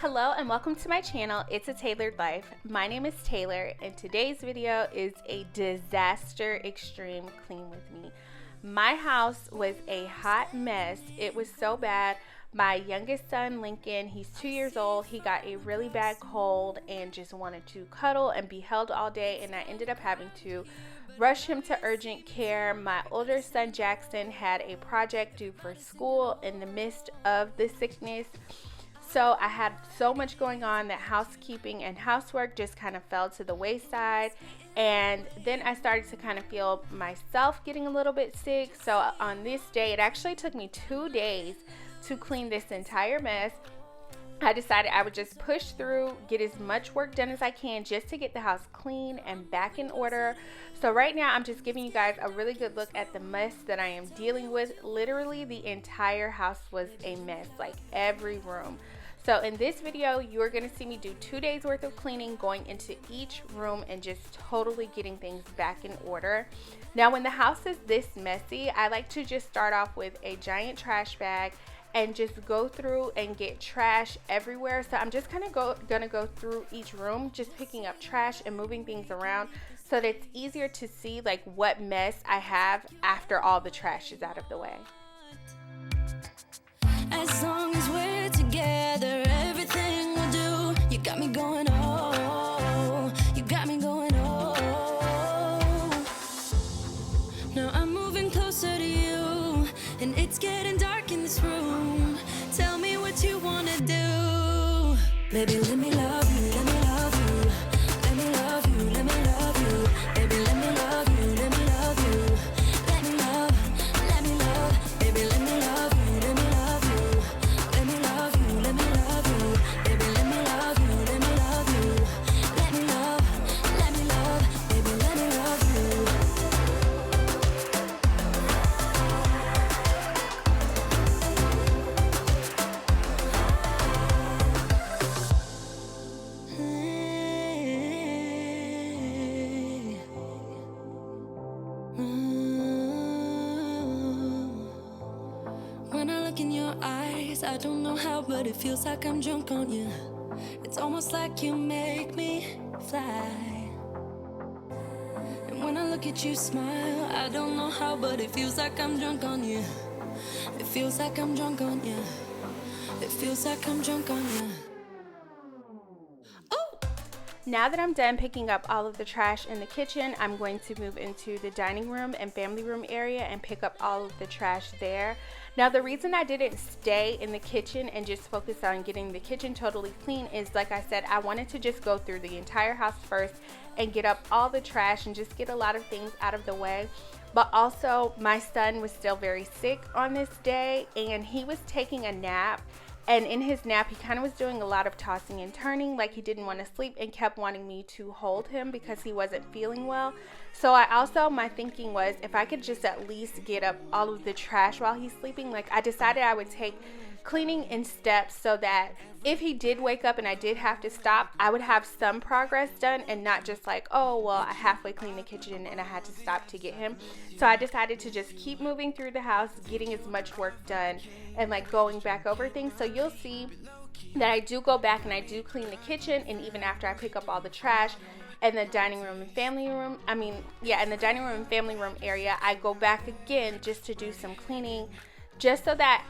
Hello and welcome to my channel. It's a Tailored Life. My name is Taylor and today's video is a disaster extreme clean with me. My house was a hot mess. It was so bad. My youngest son, Lincoln, he's 2 years old. He got a really bad cold and just wanted to cuddle and be held all day, and I ended up having to rush him to urgent care. My older son, Jackson, had a project due for school in the midst of the sickness. So I had so much going on that housekeeping and housework just kind of fell to the wayside. And then I started to kind of feel myself getting a little bit sick. So on this day, it actually took me 2 days to clean this entire mess. I decided I would just push through, get as much work done as I can just to get the house clean and back in order. So right now I'm just giving you guys a really good look at the mess that I am dealing with. Literally the entire house was a mess, like every room. So in this video, you're going to see me do 2 days worth of cleaning, going into each room and just totally getting things back in order. Now when the house is this messy, I like to just start off with a giant trash bag and just go through and get trash everywhere. So I'm just kind of gonna go through each room, just picking up trash and moving things around so that it's easier to see like what mess I have after all the trash is out of the way. As long as we're together, everything we'll do. You got me going, oh, you got me going, oh. Now I'm moving closer to you, and it's getting dark in this room. Tell me what you wanna do. Baby, let me love you, let me love you. Let me love you, let me love you. Baby, let me love you, let me love you. Let me love, let me love. Baby, let me love you, let me love you. Let me love you, let me love you. Baby, let me love you, let me love you. Let me love, let me love. Baby, let me love you. When I look in your eyes, I don't know how, but it feels like I'm drunk on you. It's almost like you make me fly. And when I look at you smile, I don't know how, but it feels like I'm drunk on you. It feels like I'm drunk on you. It feels like I'm drunk on you. Now that I'm done picking up all of the trash in the kitchen, I'm going to move into the dining room and family room area and pick up all of the trash there. Now the reason I didn't stay in the kitchen and just focus on getting the kitchen totally clean is, like I said, I wanted to just go through the entire house first and get up all the trash and just get a lot of things out of the way. But also my son was still very sick on this day and he was taking a nap. And in his nap, he kind of was doing a lot of tossing and turning, like he didn't want to sleep and kept wanting me to hold him because he wasn't feeling well. So my thinking was if I could just at least get up all of the trash while he's sleeping, like I decided I would take cleaning in steps so that if he did wake up and I did have to stop, I would have some progress done and not just like, oh, well, I halfway cleaned the kitchen and I had to stop to get him. So I decided to just keep moving through the house, getting as much work done and like going back over things. So you'll see that I do go back and I do clean the kitchen, and even after I pick up all the trash and the dining room and family room, in the dining room and family room area, I go back again just to do some cleaning, just so that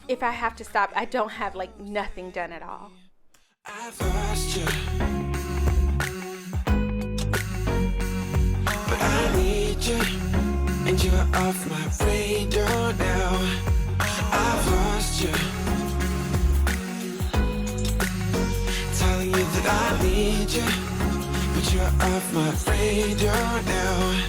if I have to stop, I don't have like nothing done at all. I've lost you, but I need you, and you're off my radar now. I've lost you, telling you that I need you, but you're off my radar now.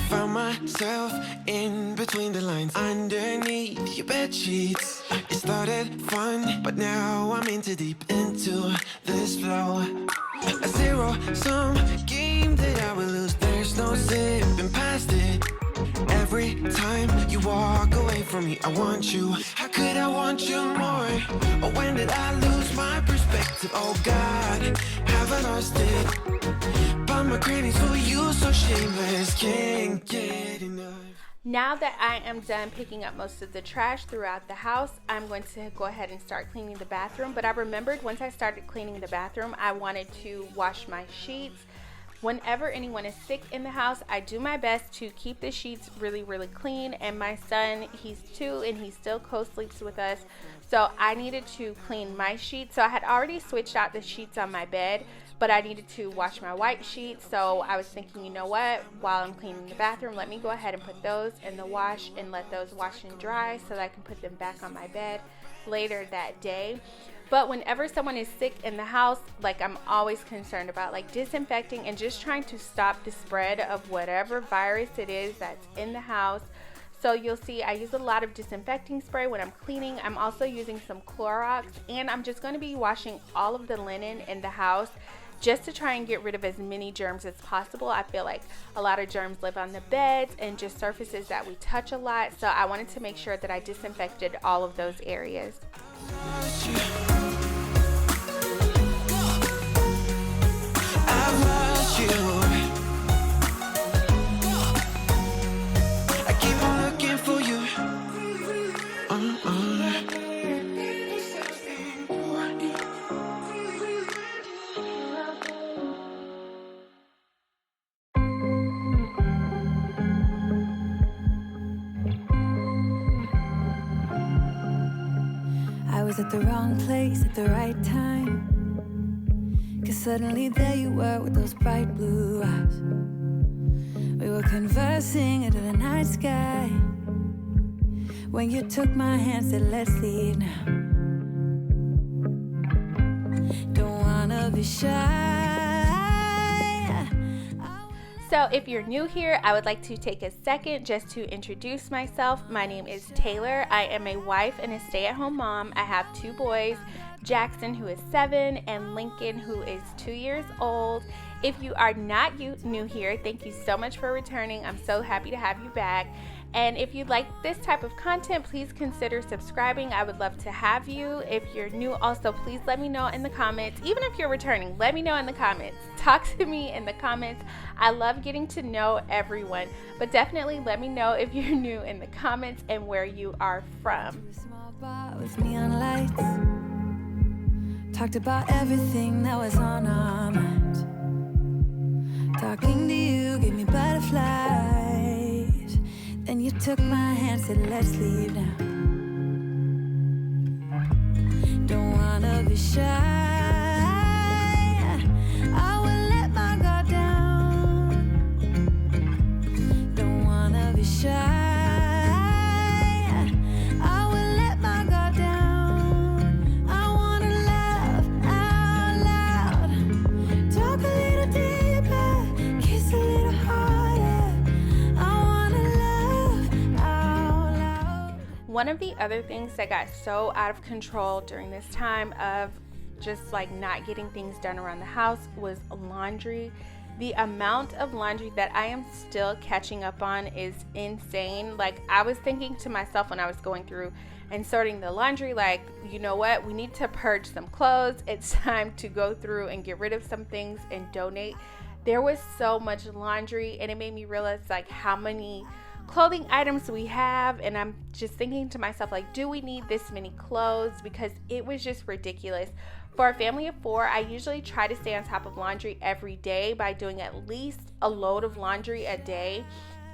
Found myself in between the lines, underneath your bed sheets. It started fun, but now I'm in too deep into this flow. A zero-sum game that I will lose. There's no zipping past it. Every time you walk away from me, I want you. How could I want you more? Or when did I lose my perspective? Oh God, have I lost it? But my cravings for you so shameless, can't get enough. Now that I am done picking up most of the trash throughout the house, I'm going to go ahead and start cleaning the bathroom. But I remembered once I started cleaning the bathroom, I wanted to wash my sheets. Whenever anyone is sick in the house, I do my best to keep the sheets really, really clean. And my son, he's 2 and he still co-sleeps with us. So I needed to clean my sheets. So I had already switched out the sheets on my bed, but I needed to wash my white sheets. So I was thinking, you know what, while I'm cleaning the bathroom, let me go ahead and put those in the wash and let those wash and dry so that I can put them back on my bed later that day. But whenever someone is sick in the house, like, I'm always concerned about like disinfecting and just trying to stop the spread of whatever virus it is that's in the house. So you'll see I use a lot of disinfecting spray when I'm cleaning. I'm also using some Clorox, and I'm just going to be washing all of the linen in the house just to try and get rid of as many germs as possible. I feel like a lot of germs live on the beds and just surfaces that we touch a lot. So I wanted to make sure that I disinfected all of those areas. I've lost you. I keep on looking for you. I was at the wrong place at the right time, 'cause suddenly there you were with those bright blue eyes. We were conversing under the night sky when you took my hand, said let's leave now. Don't wanna be shy. So if you're new here, I would like to take a second just to introduce myself. My name is Taylor. I am a wife and a stay-at-home mom. I have 2 boys, Jackson, who is 7, and Lincoln, who is 2 years old. If you are not new here, thank you so much for returning. I'm so happy to have you back. And if you like this type of content, please consider subscribing. I would love to have you. If you're new also, please let me know in the comments. Even if you're returning, let me know in the comments. Talk to me in the comments. I love getting to know everyone, but definitely let me know if you're new in the comments and where you are from. Small bar with neon lights. Talked about everything that was on our mind. Talking to you gave me butterflies. Then you took my hand, said let's leave now. Don't wanna be shy. I will let my guard down. Don't wanna be shy. I will let my guard down. I wanna laugh out loud. Talk a little deeper, kiss a little harder. I wanna laugh out loud. One of the other things that got so out of control during this time of just like not getting things done around the house was laundry. The amount of laundry that I am still catching up on is insane. Like, I was thinking to myself when I was going through and sorting the laundry, like, you know what, we need to purge some clothes. It's time to go through and get rid of some things and donate. There was so much laundry, and it made me realize like how many clothing items we have, and I'm just thinking to myself, like, do we need this many clothes? Because it was just ridiculous. For a family of 4, I usually try to stay on top of laundry every day by doing at least a load of laundry a day,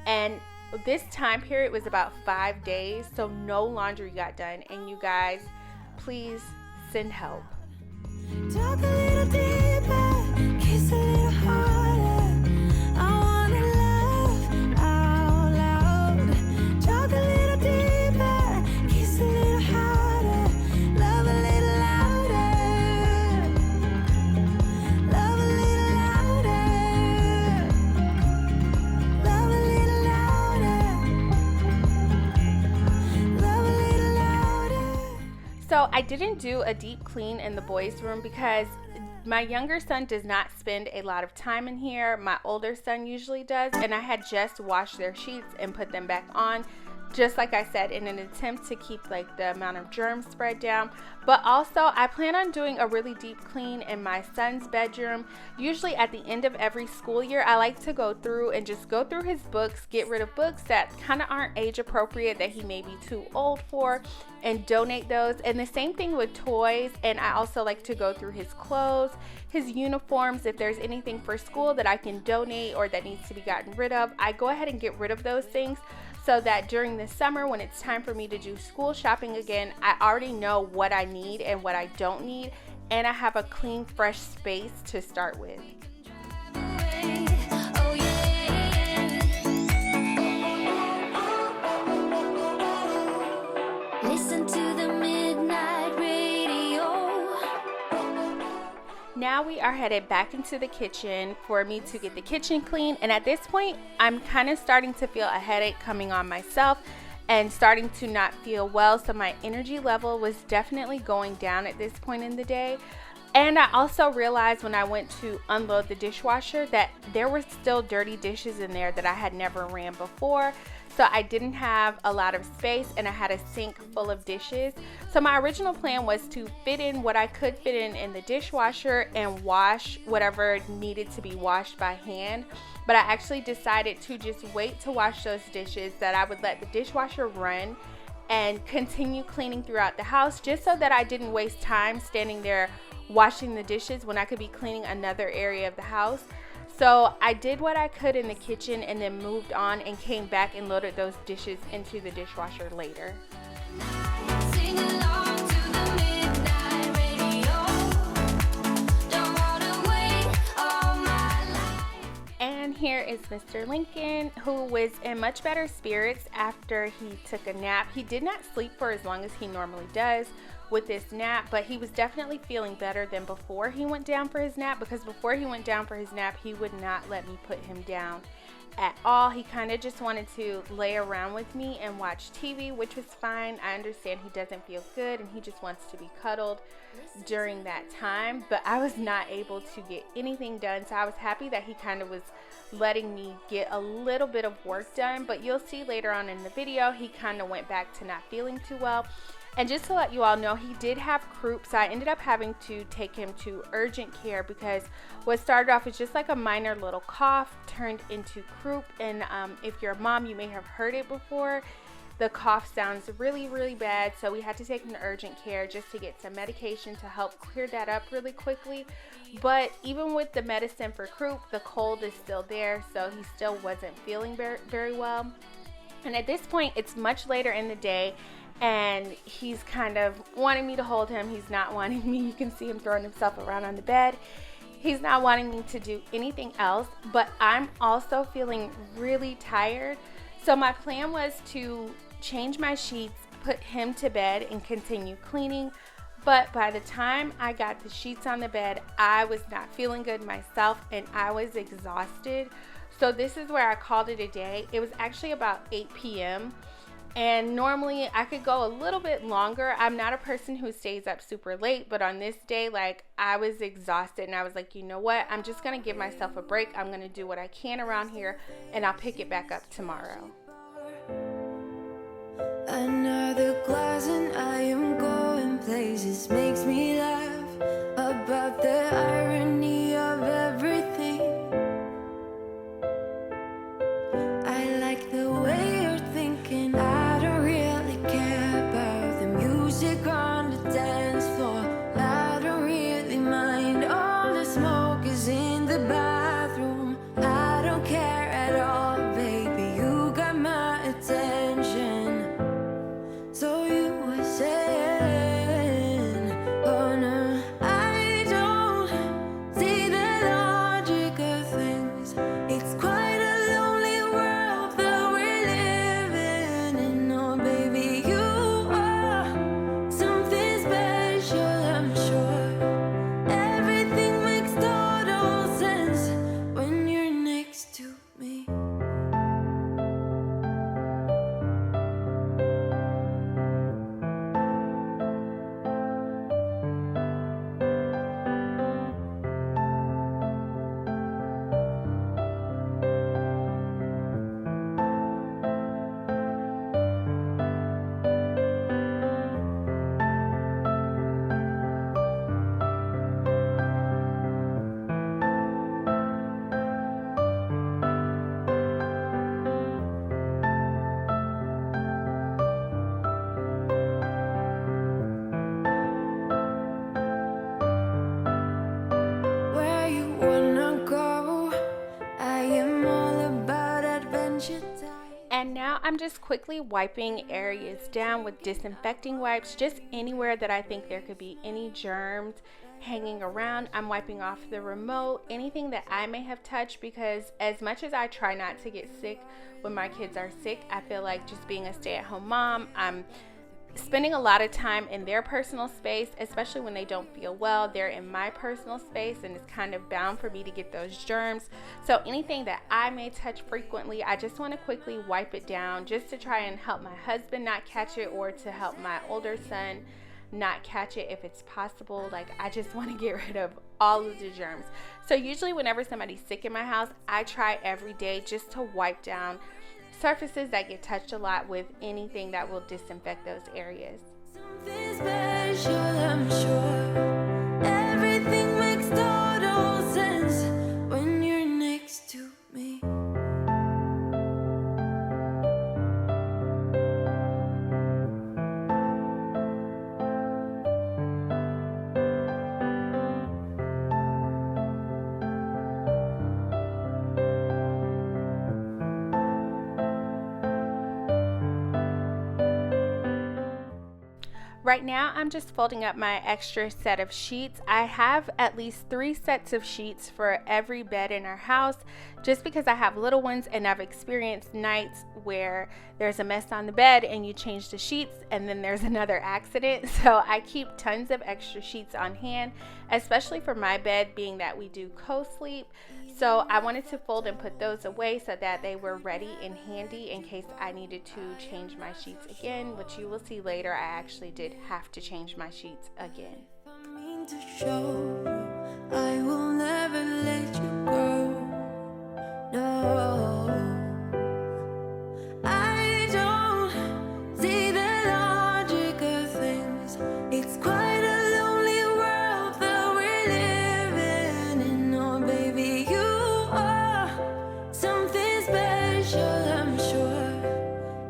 and this time period was about 5 days, so no laundry got done. And you guys, please send help. Talk a little deeper, kiss a little harder. I wanna laugh out loud. Talk a little deeper, kiss a little harder. Love a little louder. Love a little louder. Love a little louder. Love a little louder. So I didn't do a deep clean in the boys' room because my younger son does not spend a lot of time in here. My older son usually does, and I had just washed their sheets and put them back on. just like I said, in an attempt to keep like the amount of germs spread down. But also I plan on doing a really deep clean in my son's bedroom. Usually at the end of every school year, I like to go through and just go through his books, get rid of books that kind of aren't age appropriate, that he may be too old for, and donate those. And the same thing with toys. And I also like to go through his clothes, his uniforms. If there's anything for school that I can donate or that needs to be gotten rid of, I go ahead and get rid of those things, so that during the summer, when it's time for me to do school shopping again, I already know what I need and what I don't need, and I have a clean, fresh space to start with. Oh yeah. Listen to the midnight radio. Now we are headed back into the kitchen for me to get the kitchen clean, and at this point I'm kind of starting to feel a headache coming on myself and starting to not feel well, so my energy level was definitely going down at this point in the day. And I also realized when I went to unload the dishwasher that there were still dirty dishes in there that I had never ran before. So I didn't have a lot of space, and I had a sink full of dishes. So my original plan was to fit in what I could fit in the dishwasher and wash whatever needed to be washed by hand. But I actually decided to just wait to wash those dishes, that I would let the dishwasher run and continue cleaning throughout the house, just so that I didn't waste time standing there washing the dishes when I could be cleaning another area of the house. So I did what I could in the kitchen and then moved on and came back and loaded those dishes into the dishwasher later. Sing along to the midnight radio. Don't wanna wait all my life. And here is Mr. Lincoln, who was in much better spirits after he took a nap. He did not sleep for as long as he normally does with this nap, but he was definitely feeling better than before he went down for his nap, because before he went down for his nap, he would not let me put him down at all. He kind of just wanted to lay around with me and watch TV, which was fine. I understand he doesn't feel good and he just wants to be cuddled during that time, but I was not able to get anything done. So I was happy that he kind of was letting me get a little bit of work done, but you'll see later on in the video, he kind of went back to not feeling too well. And just to let you all know, he did have croup, so I ended up having to take him to urgent care, because what started off as just like a minor little cough turned into croup. And if you're a mom, you may have heard it before. The cough sounds really, really bad, so we had to take him to urgent care just to get some medication to help clear that up really quickly. But even with the medicine for croup, the cold is still there, so he still wasn't feeling very well. And at this point, it's much later in the day, and he's kind of wanting me to hold him. He's not wanting me. You can see him throwing himself around on the bed. He's not wanting me to do anything else, but I'm also feeling really tired. So my plan was to change my sheets, put him to bed, and continue cleaning. But by the time I got the sheets on the bed, I was not feeling good myself, and I was exhausted. So this is where I called it a day. It was actually about 8 p.m. And normally I could go a little bit longer. I'm not a person who stays up super late, but on this day, like, I was exhausted, and I was like, you know what? I'm just going to give myself a break. I'm going to do what I can around here, and I'll pick it back up tomorrow. Another glass and I am going places. Makes me laugh about the irony of everything. I like the way you're thinking. I don't really care about the music on the dance floor. I don't really mind. All the smoke is in the bathroom. I don't care at all, baby. You got my attention. So you were saying, oh I'm just quickly wiping areas down with disinfecting wipes, just anywhere that I think there could be any germs hanging around. I'm wiping off the remote, anything that I may have touched, because as much as I try not to get sick when my kids are sick, I feel like just being a stay-at-home mom, I'm spending a lot of time in their personal space, especially when they don't feel well. They're in my personal space, and it's kind of bound for me to get those germs. So anything that I may touch frequently, I just want to quickly wipe it down, just to try and help my husband not catch it, or to help my older son not catch it if it's possible. Like, I just want to get rid of all of the germs. So usually whenever somebody's sick in my house, I try every day just to wipe down surfaces that get touched a lot with anything that will disinfect those areas. Something special, I'm sure. Everything makes total sense when you're next to me. Right now, I'm just folding up my extra set of sheets. I have at least 3 sets of sheets for every bed in our house, just because I have little ones, and I've experienced nights where there's a mess on the bed and you change the sheets and then there's another accident. So I keep tons of extra sheets on hand, especially for my bed, being that we do co-sleep. So I wanted to fold and put those away so that they were ready and handy in case I needed to change my sheets again, which you will see later. I actually did have to change my sheets again. I mean to show, I will never let you go. No, I don't see the logic of things. It's quite a lonely world that we're living in. Oh, baby, you are something special, I'm sure.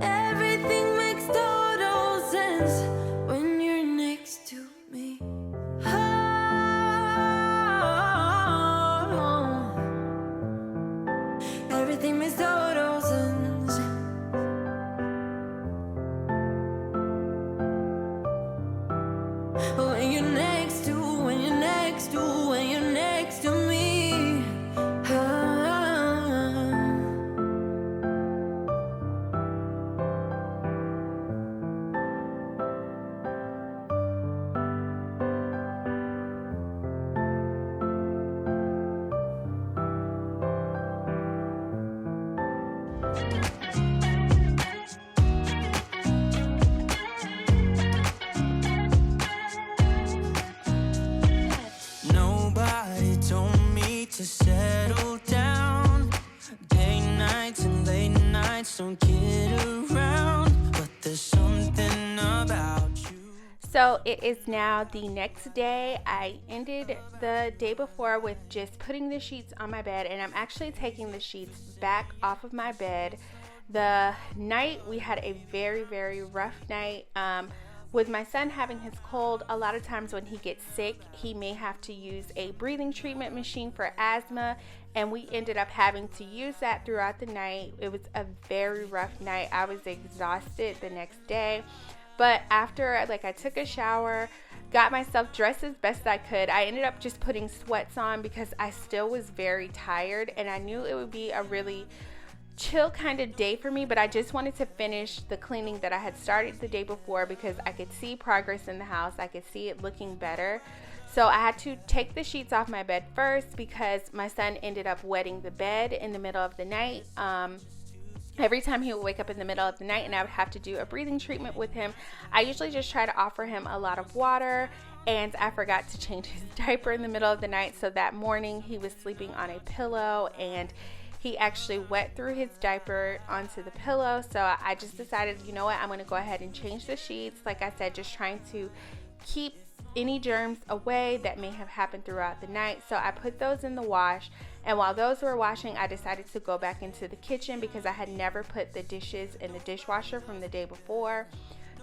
Everything makes total sense when you're next to me. Everything makes total sense when you're next to, when you're next to, when you're next to me. Nobody told me to settle down. Day nights and late nights don't get around, but there's something about you. So it is now the next day. I ended the day before with just putting the sheets on my bed, and I'm actually taking the sheets back off of my bed. The night we had a very, very rough night. With my son having his cold, a lot of times when he gets sick, he may have to use a breathing treatment machine for asthma, and we ended up having to use that throughout the night. It was a very rough night. I was exhausted the next day, but after I took a shower, got myself dressed as best I could. I ended up just putting sweats on because I still was very tired, and I knew it would be a really chill kind of day for me, but I just wanted to finish the cleaning that I had started the day before because I could see progress in the house. I could see it looking better. So I had to take the sheets off my bed first because my son ended up wetting the bed in the middle of the night. Every time he would wake up in the middle of the night and I would have to do a breathing treatment with him, I usually just try to offer him a lot of water, and I forgot to change his diaper in the middle of the night. So that morning he was sleeping on a pillow, and he actually wet through his diaper onto the pillow. So I just decided, you know what, I'm going to go ahead and change the sheets. Like I said, just trying to keep any germs away that may have happened throughout the night. So I put those in the wash, and while those were washing, I decided to go back into the kitchen because I had never put the dishes in the dishwasher from the day before.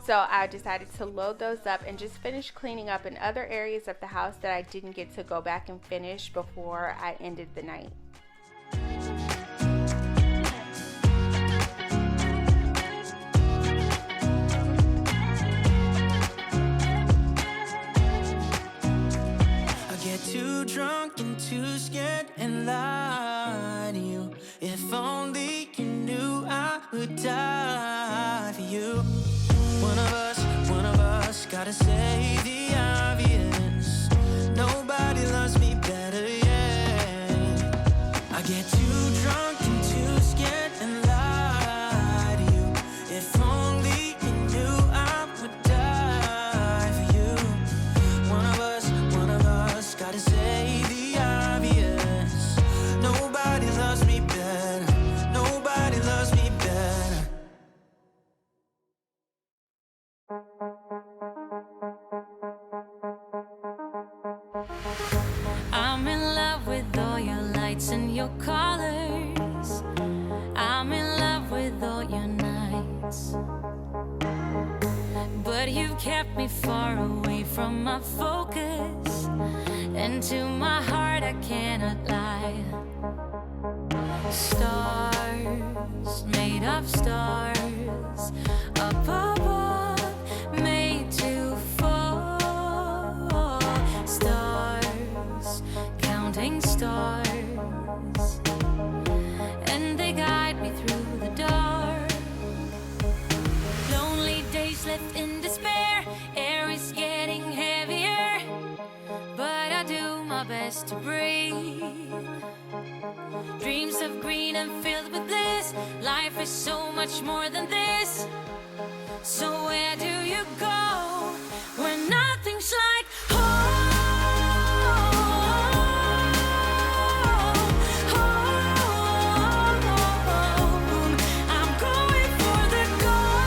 So I decided to load those up and just finish cleaning up in other areas of the house that I didn't get to go back and finish before I ended the night. drunk and too scared and lie to you. If only you knew I would die for you. One of us gotta say the obvious. Nobody loves me better, yeah. I get too drunk and too scared and lie to you. If only you knew I would die for you. One of us gotta say the obvious. Nobody loves me better. Nobody loves me better. I'm in love with all your lights and your colors. I'm in love with all your nights. But you've kept me far away from my focus, and to my heart I cannot lie. Stars, made of stars, up above, made to fall. Stars, counting stars, and they guide me through the dark. Lonely days left in despair, air is getting heavier, but I do my best to breathe. Dreams of green and filled with bliss. Life is so much more than this. So where do you go when nothing's like home? I'm going for the gold.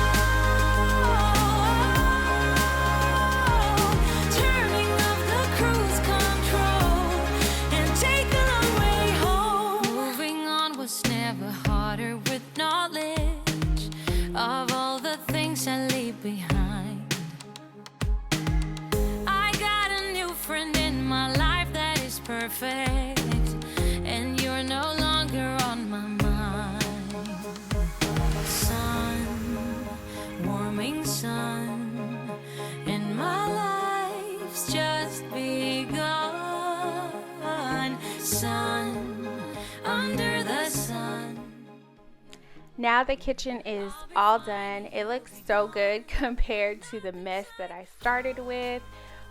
Turning off the cruise control and take the long way home. Moving on was never harder with knowledge of all the things I leave behind. I got a new friend in my life that is perfect, and you're no longer on my mind. Sun, warming sun, and my life's just begun. Sun, under the sun. Now the kitchen is all done. It looks so good compared to the mess that I started with.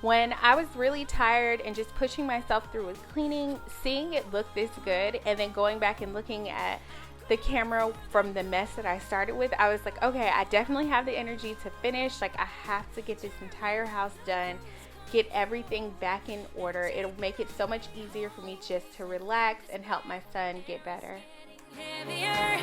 When I was really tired and just pushing myself through with cleaning, seeing it look this good and then going back and looking at the camera from the mess that I started with, I was like, okay, I definitely have the energy to finish. Like, I have to get this entire house done, get everything back in order. It'll make it so much easier for me just to relax and help my son get better. Heavier,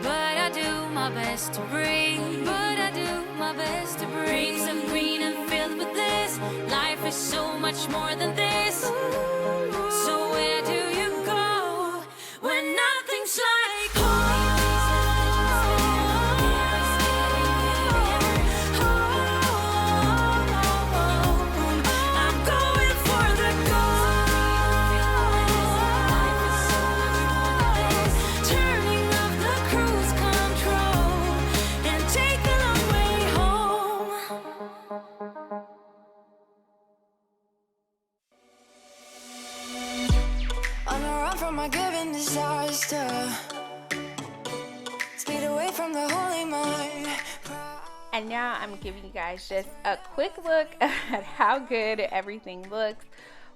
but I do my best to breathe. But I do my best to breathe. Dreams of green and filled with bliss. Life is so much more than this. So where do you go when nothing's like home? I'm going for the gold. Turning off the cruise control and take the long way home. On a run from a given disaster, speed away from the holy mind. And now I'm giving you guys just a quick look at how good everything looks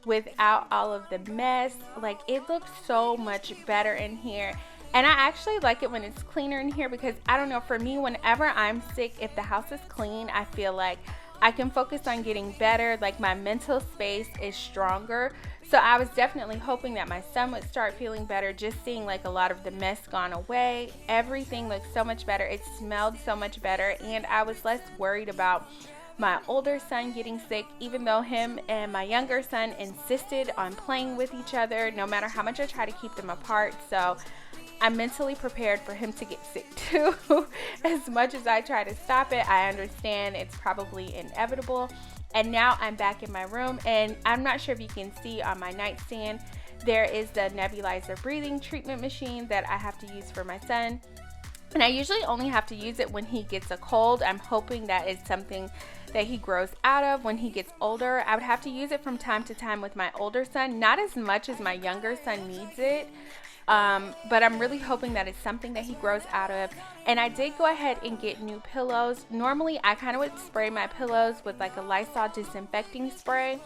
without all of the mess. Like, it looks so much better in here. And I actually like it when it's cleaner in here because, I don't know, for me, whenever I'm sick, if the house is clean, I feel like I can focus on getting better. Like, my mental space is stronger. So I was definitely hoping that my son would start feeling better, just seeing like a lot of the mess gone away. Everything looks so much better. It smelled so much better, and I was less worried about my older son getting sick, even though him and my younger son insisted on playing with each other, no matter how much I try to keep them apart. So I'm mentally prepared for him to get sick too. As much as I try to stop it, I understand it's probably inevitable. And now I'm back in my room, and I'm not sure if you can see on my nightstand, there is the nebulizer breathing treatment machine that I have to use for my son. And I usually only have to use it when he gets a cold. I'm hoping that it's something that he grows out of when he gets older. I would have to use it from time to time with my older son, not as much as my younger son needs it. But I'm really hoping that it's something that he grows out of. And I did go ahead and get new pillows. Normally, I kind of would spray my pillows with like a Lysol disinfecting spray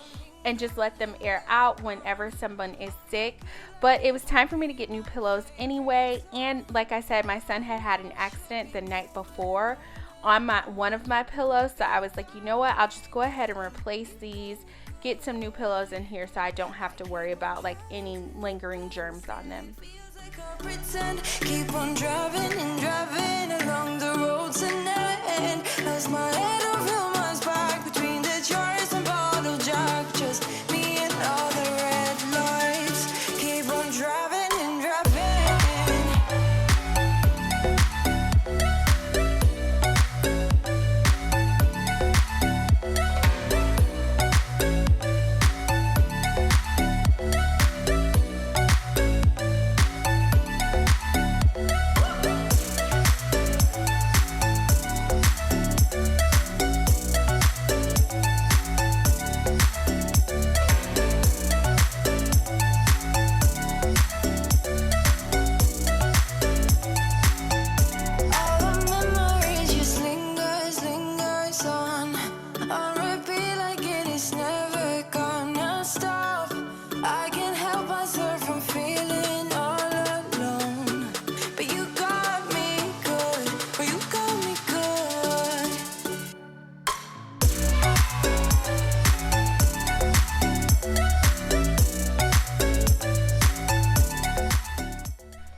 and just let them air out whenever someone is sick. But it was time for me to get new pillows anyway. And like I said, my son had an accident the night before on one of my pillows. So I was like, you know what? I'll just go ahead and replace these, get some new pillows in here so I don't have to worry about like any lingering germs on them. Pretend, keep on driving and driving along the roads and never end. Lost my head over my back between the jars and bottle jack. Just me and all the red lights. Keep on driving and driving.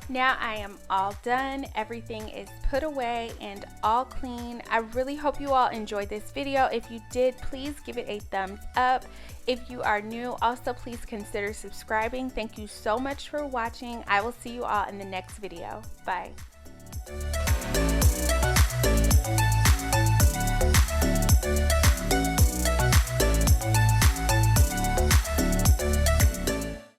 Now I am all done. Everything is put away and all clean. I really hope you all enjoyed this video. If you did, please give it a thumbs up. If you are new, also please consider subscribing. Thank you so much for watching. I will see you all in the next video. Bye.